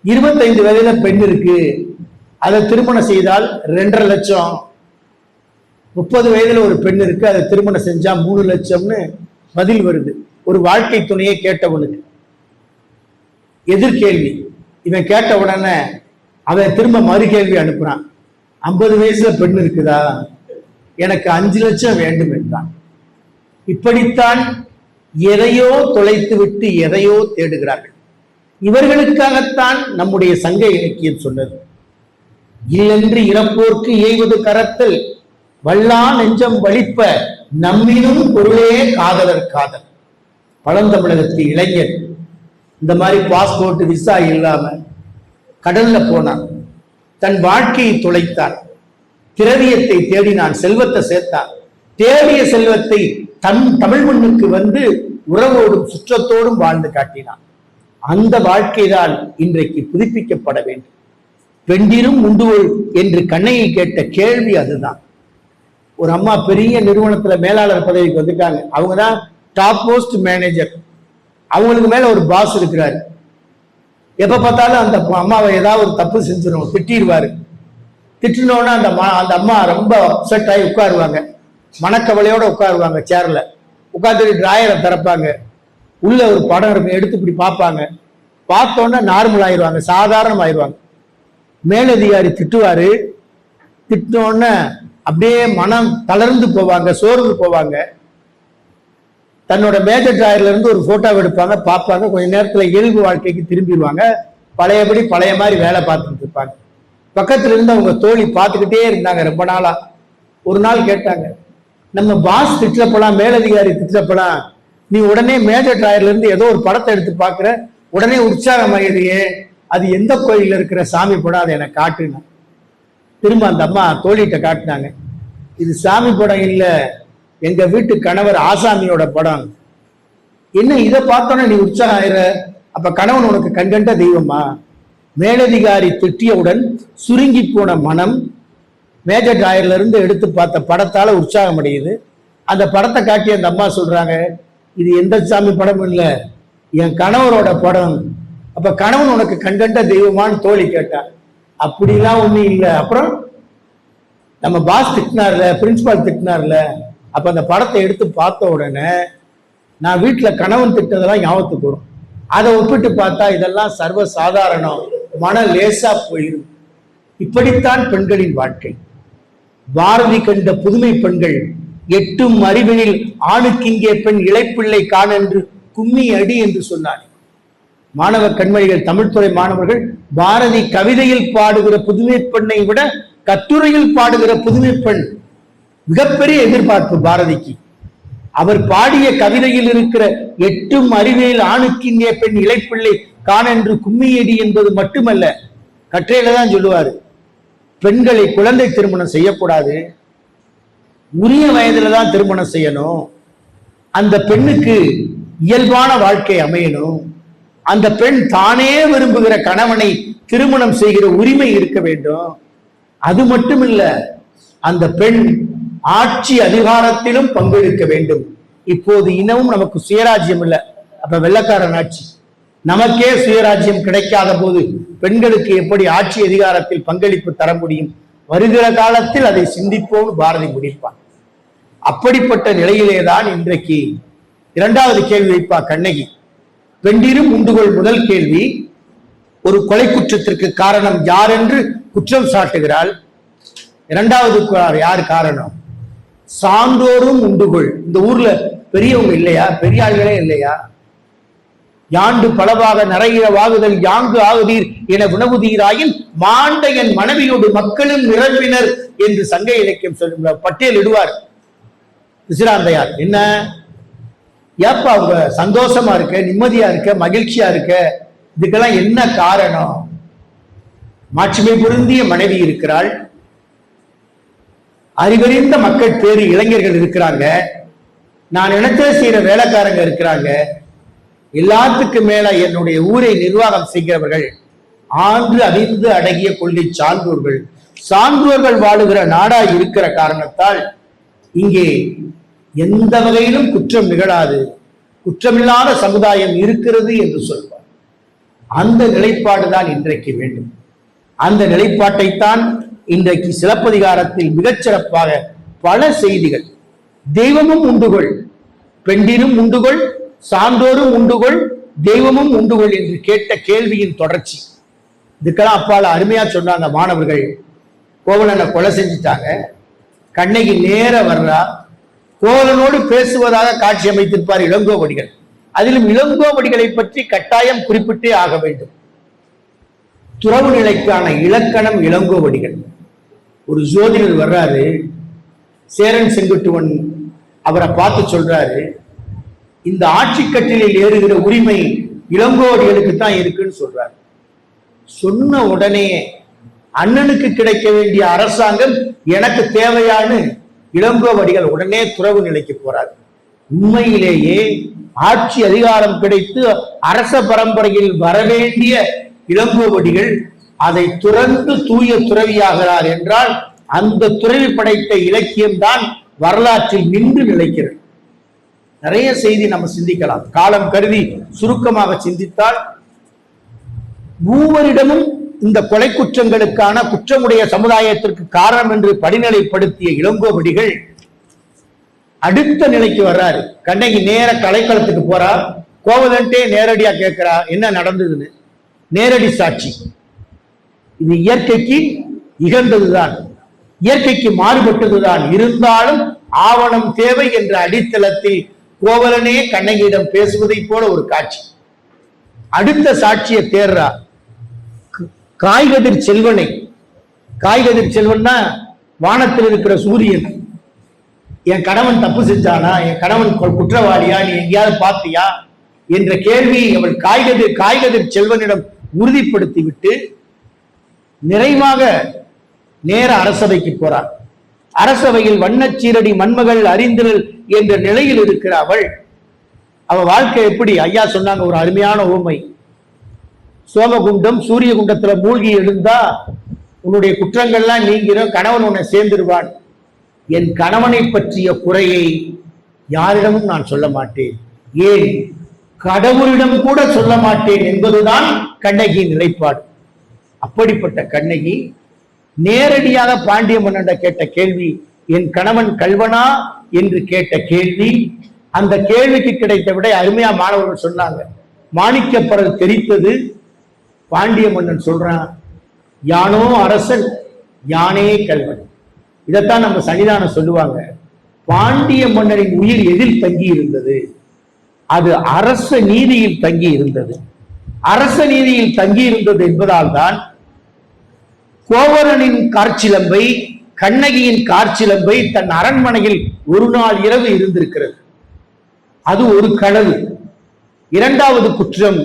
25 வயதுல பெண் இருக்கு, அதை திருமணம் செய்தால் 2.5 லட்சம். 30 வயதுல ஒரு பெண் இருக்கு, அதை திருமணம் செஞ்சா 3 லட்சம்னு பதில் வருது. ஒரு வாழ்க்கை துணையை கேட்டவனுக்கு எதிர்கேள்வி. இவன் கேட்ட உடனே அவன் திரும்ப மறு கேள்வி அனுப்புறான். 50 வயசுல பெண் இருக்குதா, எனக்கு 5 லட்சம் வேண்டும் என்றான். இப்படித்தான் எதையோ தொலைத்து விட்டு எதையோ தேடுகிறார்கள். இவர்களுக்காகத்தான் நம்முடைய சங்க இலக்கியம் சொன்னது, இல்லென்று இறப்போர்க்கு எய்வது கரத்தல் வல்லா நெஞ்சம் வலிப்ப நம்மினும் பொருளே காதலர் காதல். பழந்தமிழகத்து இளைஞர் இந்த மாதிரி பாஸ்போர்ட் விசா இல்லாம கடல்ல போனான், தன் வாழ்க்கையை தொலைத்தார், திரவியத்தை தேடினான், செல்வத்தை சேர்த்தான். தேடிய செல்வத்தை தமிழ் மண்ணுக்கு வந்து உறவோடும் சுற்றத்தோடும் வாழ்ந்து காட்டினான். அந்த வாழ்க்கைதான் இன்றைக்கு புதுப்பிக்கப்பட வேண்டும். பெண்டிரும் உண்டுகொள் என்று கண்ணையை கேட்ட கேள்வி அதுதான். ஒரு அம்மா பெரிய நிறுவனத்துல மேலாளர் பதவிக்கு வந்துட்டாங்க. அவங்கதான் டாப் மோஸ்ட் மேனேஜர். அவங்களுக்கு மேல ஒரு பாஸ் இருக்கிறாரு. எப்ப பார்த்தாலும் அந்த அம்மாவை ஏதாவது ஒரு தப்பு செஞ்சிடும், திட்டிடுவாரு. திட்டினோன்னா அந்த அம்மா ரொம்ப அப்செட் ஆகி உட்காருவாங்க, மனக்கவலையோட உட்காருவாங்க. சேர்ல உட்காந்துட்டு டிராயரை திறப்பாங்க, உள்ள ஒரு படம் இருக்கும், எடுத்து இப்படி பார்ப்பாங்க. பார்த்தோன்னா நார்மல் ஆயிடுவாங்க, சாதாரணம் ஆயிடுவாங்க. மேலதிகாரி திட்டுவாரு, திட்டினோன்னு அப்படியே மனம் தளர்ந்து போவாங்க, சோர்ந்து போவாங்க. தன்னோட மேஜர் டிராயர்ல இருந்து ஒரு போட்டோ எடுப்பாங்க, பார்ப்பாங்க. கொஞ்ச நேரத்துல இயல்பு வாழ்க்கைக்கு திரும்பிடுவாங்க, பழையபடி பழைய மாதிரி வேலை பார்த்துட்டு இருப்பாங்க. பக்கத்துல இருந்து அவங்க தோழி பார்த்துக்கிட்டே இருந்தாங்க ரொம்ப நாளா. ஒரு நாள் கேட்டாங்க, நம்ம பாஸ் திட்டப்பலாம், மேலதிகாரி திட்டப்பலாம், நீ உடனே மேஜர் டிராயர்ல இருந்து ஏதோ ஒரு படத்தை எடுத்து பாக்குற, உடனே உற்சாகமாகிறியே, அது எந்த கோயில இருக்கிற சாமி படம், அதை எனக்கு காட்டுனா. திரும்ப அந்த அம்மா தோழிகிட்ட காட்டினாங்க, இது சாமி படம் இல்ல, எங்க வீட்டு கணவர் ஆசாமியோட படம். என்ன இதை பார்த்தோன்னா நீ உற்சாகம் ஆயிர, அப்ப கணவன் உனக்கு கண்கண்ட தெய்வமா? மேலதிகாரி திட்டியவுடன் சுருங்கி போன மனம் மேஜர் டிராயர்ல இருந்து எடுத்து பார்த்த படத்தால உற்சாகம் அடையுது. அந்த படத்தை காட்டி அந்த அம்மா சொல்றாங்க, இது எந்த சாமி படம் இல்ல, என் கணவரோட படம். அப்ப கணவன் உனக்கு கண்கண்ட தெய்வமான்னு தோழி கேட்டா. அப்படிலாம் ஒண்ணும் இல்லை. அப்புறம் நம்ம பாஸ் திட்டினார்ல, பிரின்சிபால் திட்டினார்ல, அப்ப அந்த படத்தை எடுத்து பார்த்த உடனே நான் வீட்டுல கணவன் திட்டதெல்லாம் ஞாபகத்துக்கு வரும். அதை ஒப்பிட்டு பார்த்தா இதெல்லாம் சர்வ சாதாரணம், மன லேசா போயிடும். இப்படித்தான் பெண்களின் வாழ்க்கை. பாரதி கண்ட புதுமை பெண்கள் எட்டும் அறிவினில் ஆணுக்கு இங்கே பெண் இளைப்பிள்ளை காண என்று கும்மி அடி என்று சொன்னார். மாணவ கண்மணிகள், தமிழ்துறை மாணவர்கள், பாரதி கவிதையில் பாடுகிற புதுமை பெண்ணை விட கட்டுரையில் பாடுகிற புதுமை பெண் மிகப்பெரிய எதிர்பார்ப்பு பாரதிக்கு. அவர் பாடிய கவிதையில் இருக்கிற எட்டும் அறிவியல் ஆணுக்கு இங்கே பெண் இளைப்பிள்ளை காண என்று கும்மியடி என்பது மட்டுமல்ல, கற்றையில தான் சொல்லுவாரு, பெண்களை குழந்தை திருமணம் செய்யக்கூடாது, உரிய வயதுல தான் திருமணம் செய்யணும், அந்த பெண்ணுக்கு இயல்பான வாழ்க்கை அமையணும், அந்த பெண் தானே விரும்புகிற கணவனை திருமணம் செய்கிற உரிமை இருக்க வேண்டும். அது மட்டும் இல்ல, அந்த பெண் ஆட்சி அதிகாரத்திலும் பங்கெடுக்க வேண்டும். இப்போது இன்னமும் நமக்கு சுயராஜ்யம் இல்லை, அப்ப வெள்ளக்காரன் ஆட்சி. நமக்கே சுயராஜ்யம் கிடைக்காத போது பெண்களுக்கு எப்படி ஆட்சி அதிகாரத்தில் பங்களிப்பு தர முடியும்? வருகிற காலத்தில் அதை சிந்திப்போம் பாரதி முடிப்பான். அப்படிப்பட்ட நிலையிலேதான் இன்றைக்கு இரண்டாவது கேள்வி வைப்பா கண்ணகி. பெண்டிரும் உண்டுகொள் முதல் கேள்வி, ஒரு கொலை குற்றத்திற்கு காரணம் யார் என்று குற்றம் சாட்டுகிறாள். இரண்டாவது யார் காரணம்? சான்றோரும் உண்டுகொள். இந்த ஊர்ல பெரியவங்க இல்லையா, பெரிய ஆள்களே இல்லையா? யாண்டு பலவாக நிறைய வாகுதல் யாங்கு ஆகுதீர் என வினவுதீராயின் மாண்ட என் மனைவியோடு மக்களும் நிரம்பினர் என்று சங்க இலக்கியம் சொல்லும் பட்டியல் இடுவார் விசிராந்தையார். என்ன ஏப்பா அவங்க சந்தோஷமா இருக்க, நிம்மதியா இருக்க, மகிழ்ச்சியா இருக்க, இதுக்கெல்லாம் என்ன காரணம்? மாட்சிமை பொருந்திய மனைவி இருக்கிறாள், அறிவறிந்த மக்கள் பேரு இளைஞர்கள் இருக்கிறாங்க, நான் நினைச்ச செய்யற வேலைக்காரங்க இருக்கிறாங்க, எல்லாத்துக்கும் மேல என்னுடைய ஊரை நிர்வாகம் செய்கிறவர்கள் ஆண்டு அறிந்து அடங்கிய கொள்கை சான்றோர்கள், சான்றோர்கள் வாழுகிற நாடா இருக்கிற காரணத்தால் இங்கே எந்த வகையிலும் குற்றம் நிகழாது, குற்றமில்லாத சமுதாயம் இருக்கிறது என்று சொல்வார். அந்த நிலைப்பாடுதான் இன்றைக்கு வேண்டும். அந்த நிலைப்பாட்டைத்தான் இன்றைக்கு சிலப்பதிகாரத்தில் மிகச்சிறப்பாக பல செய்திகள், தெய்வமும் உண்டுகொள், பெண்டிரும் உண்டுகொள், சான்றோரும் உண்டுகொள், தெய்வமும் உண்டுகொள் என்று கேட்ட கேள்வியின் தொடர்ச்சி. இதுக்கெல்லாம் அப்பால அருமையா சொன்னாங்க மாணவர்கள். கோவலனை கொலை செஞ்சுட்டாங்க, கண்ணகி நேர வர்றா, கோவலனோடு பேசுவதாக காட்சி அமைத்திருப்பார் இளங்கோவடிகள். அதிலும் இளங்கோவடிகளை பற்றி கட்டாயம் குறிப்பிட்டே ஆக வேண்டும். துறவு நிலைக்கான இலக்கணம் இளங்கோவடிகள். ஒரு ஜோதிடர் வர்றாரு, சேரன் செங்குட்டுவன் அவரை பார்த்து சொல்றாரு, இந்த ஆட்சி கட்டிலில் ஏறுகிற உரிமை இளங்கோவடிகளுக்கு தான் இருக்குன்னு சொல்றாரு. சொன்ன உடனே அண்ணனுக்கு கிடைக்க வேண்டிய அரசாங்கம் எனக்கு தேவையான்னு இளங்கோவடிகள் உடனே துறவு நிலைக்கு போறார். உண்மையிலேயே ஆட்சி அதிகாரம் கிடைத்து அரச பரம்பரையில் வரவேண்டிய இளங்கோவடிகள் அதை துறந்து தூய துறவியாகிறார் என்றால் அந்த துறவி படைத்த இலக்கியம் தான் வரலாற்றில் நின்று நிலைக்கிறது. நிறைய செய்தி நம்ம சிந்திக்கலாம், காலம் கருதி சுருக்கமாக சிந்தித்தால், மூவரிடமும் இந்த கொலை குற்றங்களுக்கான குற்றமுடைய சமுதாயத்திற்கு காரணம் என்று படிநிலைப்படுத்திய இளங்கோவடிகள் அடுத்த நிலைக்கு வர்றாரு. கண்ணகி நேர கலைக்களத்துக்கு போறா, கோவலன்ட்டே நேரடியா கேட்கிறா என்ன நடந்ததுன்னு. நேரடி சாட்சி. இது இயற்கைக்கு இகழ்ந்ததுதான், இயற்கைக்கு மாறுபட்டதுதான், இருந்தாலும் ஆவணம் தேவை என்ற அடித்தளத்தில் கோவலனே கண்ணகியிடம் பேசுவதை போல ஒரு காட்சி. அடுத்த சாட்சியை தேர்றா, காய்கதிர் செல்வனை. காய்கதிர் செல்வன்னா வானத்தில் இருக்கிற சூரியன். என் கணவன் தப்பு செஞ்சானா, என் கணவன் குற்றவாளியா, நீ எங்கேயாவது பார்த்தியா என்ற கேள்வியை அவள் காய்கதிர் செல்வனிடம் உறுதிப்படுத்தி விட்டு நிறைவாக நேர அரசவைக்கு போறார். அரசவையில் வண்ணச்சீரடி மண்மகள் அறிந்திரல் என்ற நிலையில் இருக்கிற அவ வாழ்க்கை எப்படி ஐயா சொன்னாங்க, ஒரு அருமையான ஊமை. சோமகுண்டம் சூரிய குண்டத்துல மூழ்கி எழுந்தா உன்னுடைய குற்றங்கள்லாம் நீங்கிரும், கணவன் உன்னை சேர்ந்துருவான். என் கணவனை பற்றிய குறையை யாரிடமும் நான் சொல்ல மாட்டேன், ஏன் கடவுளிடம் கூட சொல்ல மாட்டேன் என்பதுதான் கண்ணகியின் நிலைப்பாடு. அப்படிப்பட்ட கண்ணகி நேரடியாக பாண்டிய மன்னன் கேட்ட கேள்வி, என் கணவன் கல்வனா என்று கேட்ட கேள்வி, அந்த கேள்விக்கு கிடைத்த விட அருமையா மாணவர்கள் சொன்னாங்க. மாணிக்கப்பரல் தெரித்தது, பாண்டிய மன்னன் சொல்றான், யானோ அரசன் யானே கல்வன். இதைத்தான் நம்ம சன்னிதானம் சொல்லுவாங்க. பாண்டிய மன்னரின் உயிர் எதில் தங்கி இருந்தது? அது அரச நீதியில் தங்கி இருந்தது. அரச நீதியில் தங்கி இருந்தது என்பதால் தான் கோவலனின் காற்சிலம்பை, கண்ணகியின் காற்சிலம்பை தன் அரண்மனையில் ஒரு நாள் இரவு இருந்திருக்கிறது. அது ஒரு களவு. இரண்டாவது குற்றம்,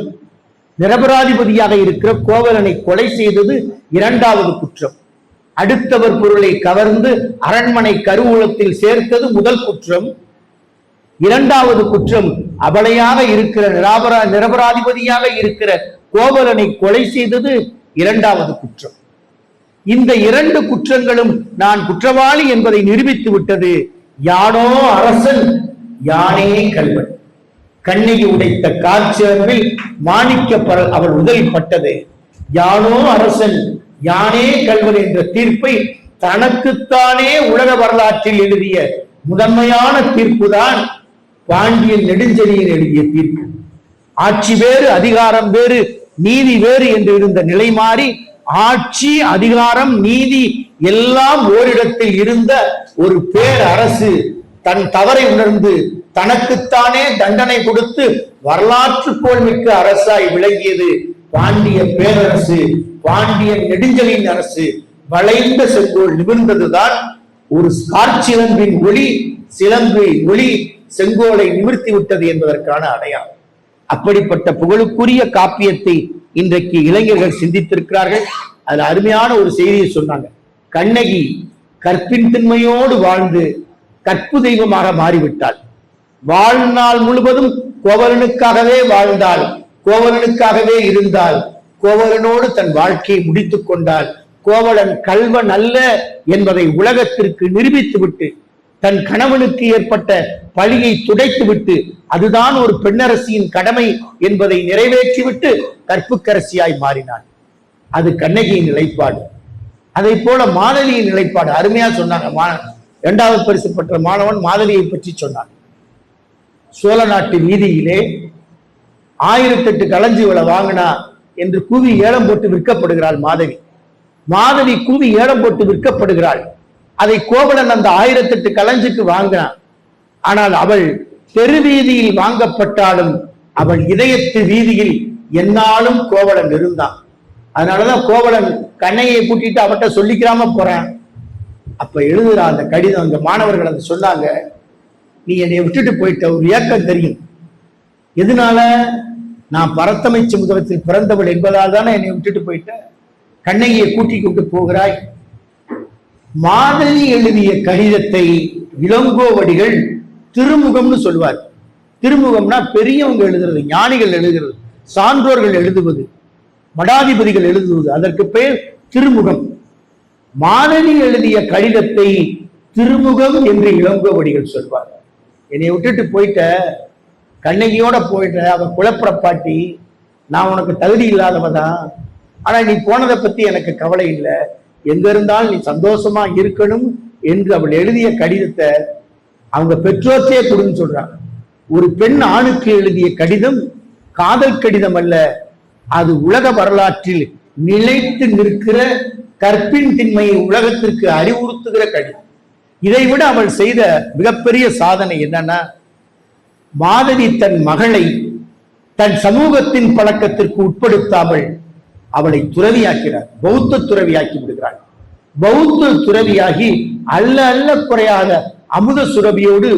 நிரபராதிபதியாக இருக்கிற கோவலனை கொலை செய்தது இரண்டாவது குற்றம். அடுத்தவர் பொருளை கவர்ந்து அரண்மனை கருவூலத்தில் சேர்த்தது முதல் குற்றம். இரண்டாவது குற்றம், அபலையாக இருக்கிற நிரபராதிபதியாக இருக்கிற கோவலனை கொலை செய்தது இரண்டாவது குற்றம். இந்த இரண்டு குற்றங்களும் நான் குற்றவாளி என்பதை நிரூபித்து விட்டது. யானோ அரசன் யானே கல்வன். கண்ணகி உடைத்த காற்சிலம்பில் மாணிக்கப்பரல் அவள் உதவி பட்டது. யானோ அரசன் யானே கல்வன் என்ற தீர்ப்பை தனக்குத்தானே உலக வரலாற்றில் எழுதிய முதன்மையான தீர்ப்புதான் பாண்டியன் நெடுஞ்செழியன் எழுதிய தீர்ப்பு. ஆட்சி வேறு அதிகாரம் வேறு நீதி வேறு என்று இருந்த நிலை மாறி ஆட்சி அதிகாரம் நீதி எல்லாம் ஓரிடத்தில் இருந்த ஒரு பேரரசு தன் தவறை உணர்ந்து தனக்குத்தானே தண்டனை கொடுத்து வரலாற்று புகழ்மிக்க அரசாய் விளங்கியது பாண்டிய பேரரசு. பாண்டியன் நெடுஞ்செழியன் அரசு வளைந்த செங்கோல் நிமிர்ந்ததுதான் ஒரு காற்சிலம்பின் ஒளி, சிலம்பு ஒளி செங்கோலை நிமிர்த்தி விட்டது என்பதற்கான அடையாளம். அப்படிப்பட்ட புகழுக்குரிய காப்பியத்தை இன்றைக்கு இளைஞர்கள் சிந்தித்திருக்கிறார்கள். அதுல அருமையான ஒரு செய்தியை சொன்னாங்க. கண்ணகி கற்பின் திண்மையோடு வாழ்ந்து கற்பு தெய்வமாக மாறிவிட்டாள். வாழ்நாள் முழுவதும் கோவலனுக்காகவே வாழ்ந்தாள், கோவலனுக்காகவே இருந்தால், கோவலனோடு தன் வாழ்க்கையை முடித்துக் கொண்டாள். கோவலன் கள்வன் அல்ல என்பதை உலகத்திற்கு நிரூபித்துவிட்டு தன் கணவனுக்கு ஏற்பட்ட பழியை துடைத்துவிட்டு அதுதான் ஒரு பெண்ணரசியின் கடமை என்பதை நிறைவேற்றிவிட்டு கற்புக்கரசியாய் மாறினாள். அது கண்ணகியின் நிலைப்பாடு. அதை போல மாதவியின் நிலைப்பாடு அருமையா சொன்னாங்க. 2வது பரிசு பெற்ற மாணவன் மாதவியை பற்றி சொன்னான். சோழ நாட்டு வீதியிலே 1008 களஞ்சி விலை வாங்கினா என்று கூவி ஏலம் போட்டு விற்கப்படுகிறாள் மாதவி. மாதவி கூவி ஏலம் போட்டு விற்கப்படுகிறாள். அதை கோவலன் அந்த 1008 களஞ்சிக்கு வாங்கினான். ஆனால் அவள் தெரு வீதியில் வாங்கப்பட்டாலும் அவள் இதயத்து வீதியில் என்னாலும் கோவலன் இருந்தான். அதனாலதான் கோவலன் கண்ணையை கூட்டிட்டு அவட்ட சொல்லிக்கிறாம போறான். அப்ப எழுதுறான் அந்த கடிதம். அந்த மாணவர்கள் அதை சொன்னாங்க, நீ என்னை விட்டுட்டு போயிட்ட ஒரு ஏக்கம் தெரியும். எதனால? நான் பரத்தமை சமுதாயத்தில் பிறந்தவள் என்பதால் தானே என்னை விட்டுட்டு போயிட்ட. கண்ணகியை கூட்டி கொண்டு போகிறாய். மாதவி எழுதிய கடிதத்தை இளங்கோவடிகள் திருமுகம்னு சொல்வார். திருமுகம்னா பெரியவங்க எழுதுறது, ஞானிகள் எழுதுறது, சான்றோர்கள் எழுதுவது, மடாதிபதிகள் எழுதுவது, அதற்கு பெயர் திருமுகம். மாதவி எழுதிய கடிதத்தை திருமுகம் என்று இளங்கோவடிகள் சொல்வார். என்னை விட்டுட்டு போயிட்ட, கண்ணகியோட போயிட்ட, அவன் குலப்புறப்பாட்டி, நான் உனக்கு தகுதி இல்லாதவதான். ஆனா நீ போனதை பத்தி எனக்கு கவலை இல்லை, எங்க இருந்தாலும் நீ சந்தோஷமா இருக்கணும் என்று அவள் எழுதிய கடிதத்தை அவங்க பெற்றோர்த்தே கொடுன்னு சொல்றாங்க. ஒரு பெண் ஆணுக்கு எழுதிய கடிதம் காதல் கடிதம் அல்ல, அது உலக வரலாற்றில் நிலைத்து நிற்கிற கற்பின் திண்மையை உலகத்திற்கு அறிவுறுத்துகிற கடிதம். இதை விட அவள் செய்த மிகப்பெரிய சாதனை என்னன்னா, மாதவி தன் மகளை தன் சமூகத்தின் பழக்கத்திற்கு உட்படுத்தாமல் அவளை துறவியாக்கிறார், பௌத்த துறவியாக்கி விடுகிறாள். பௌத்த துறவியாகி அல்ல அல்ல குறையாத அமுத சுரபியோடு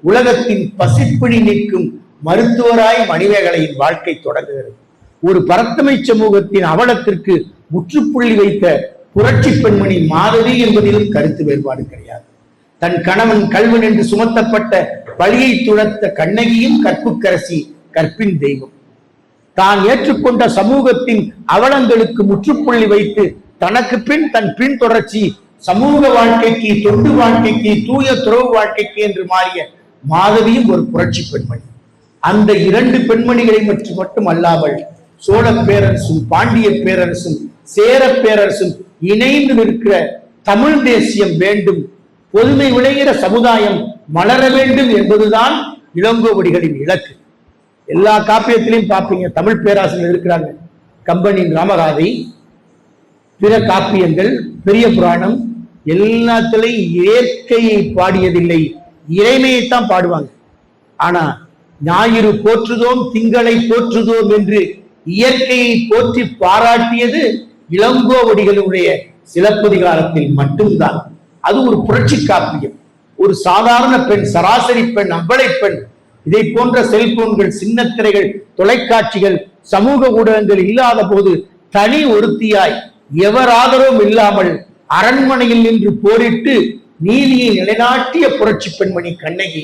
உலகத்தின் பசிப்பிணி நிற்கும் மருத்துவராய் மணிமேகலையின் வாழ்க்கை தொடங்குகிறது. ஒரு பரத்தமை சமூகத்தின் அவலத்திற்கு முற்றுப்புள்ளி வைத்த புரட்சி பெண்மணி மாதவி என்பதிலும் கருத்து வேறுபாடு கிடையாது. தன் கணவன் கள்வன் என்று சுமத்தப்பட்ட பழியை துளத்த கண்ணகியும் கற்புக்கரசி, கற்பின் தெய்வம். தான் ஏற்றுக்கொண்ட சமூகத்தின் அவலங்களுக்கு முற்றுப்புள்ளி வைத்து தனக்கு பின் தன் பின் தொடர்ச்சி சமூக வாழ்க்கைக்கு, தொண்டு வாழ்க்கைக்கு, தூய துறவு வாழ்க்கைக்கு என்று மாறிய மாதவியும் ஒரு புரட்சி பெண்மணி. அந்த 2 பெண்மணிகளை பற்றி மட்டும் அல்லாமல் சோழ பேரரசும் பாண்டிய பேரரசும் சேர பேரரசும் இணைந்து நிற்கிற தமிழ் தேசியம் வேண்டும், பொதுமை விளைகிற சமுதாயம் மலர வேண்டும் என்பதுதான் இளங்கோவடிகளின் இலக்கு. எல்லா காப்பியத்திலையும் பார்ப்பீங்க, தமிழ் பேராசிரியர் இருக்கிறாங்க. கம்பனின் ராமகாதை, பிற காப்பியங்கள், பெரிய புராணம் எல்லாத்திலையும் இயற்கையை பாடியதில்லை, இறைமையைத்தான் பாடுவாங்க. ஆனா ஞாயிறு போற்றுதோம் திங்களை போற்றுதோம் என்று இயற்கையை போற்றி பாராட்டியது இளங்கோவடிகளுடைய சிலப்பதிகாரத்தில் மட்டும்தான். அது ஒரு புரட்சி காப்பியம். ஒரு சாதாரண பெண், சராசரி பெண், அவ்வளை பெண், இதை போன்ற செல்போன்கள், சின்னத்திரைகள், தொலைக்காட்சிகள், சமூக ஊடகங்கள் இல்லாத போது தனி ஒருத்தியாய் எவர் ஆதரவும் இல்லாமல் அரண்மனையில் நின்று போரிட்டு நீதியை நிலைநாட்டிய புரட்சி பெண்மணி கண்ணகி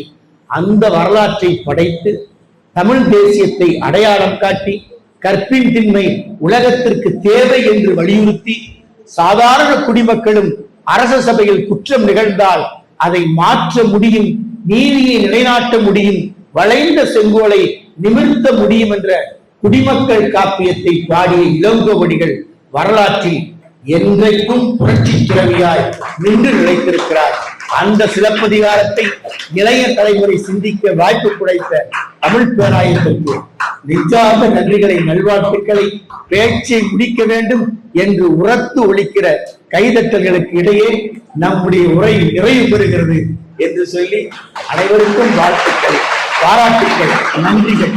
அந்த வரலாற்றை படைத்து தமிழ் தேசியத்தை அடையாளம் காட்டி கற்பின் திண்மை உலகத்திற்கு தேவை என்று வலியுறுத்தி சாதாரண குடிமக்களும் அரச சபையில் குற்றம் நிகழ்ந்தால் அதை மாற்ற முடியும், நீதியை நிலைநாட்ட முடியும், வளைந்த செங்கோலை நிமிர்த்த முடியும் என்ற குடிமக்கள் காப்பியத்தை பாடிய இளங்கோவடிகள் வரலாற்றில் என்றைக்கும் புரட்சி துறவியாய் நின்று நிலைத்திருக்கிறார். அந்த சிலப்பதிகாரத்தை இளைய தலைமுறை சிந்திக்க வாய்ப்பு குறைத்த தமிழ் பேராயத்திற்கு நெஞ்சார்ந்த நன்றிகளை, நல்வாழ்த்துக்களை, பேச்சை முடிக்க வேண்டும் என்று உரத்து ஒலிக்கிற கைதட்டல்களுக்கு இடையே நம்முடைய உரை நிறைவு பெறுகிறது என்று சொல்லி அனைவருக்கும் வாழ்த்துக்கள், பாராட்டுக்கள், நன்றிகள்.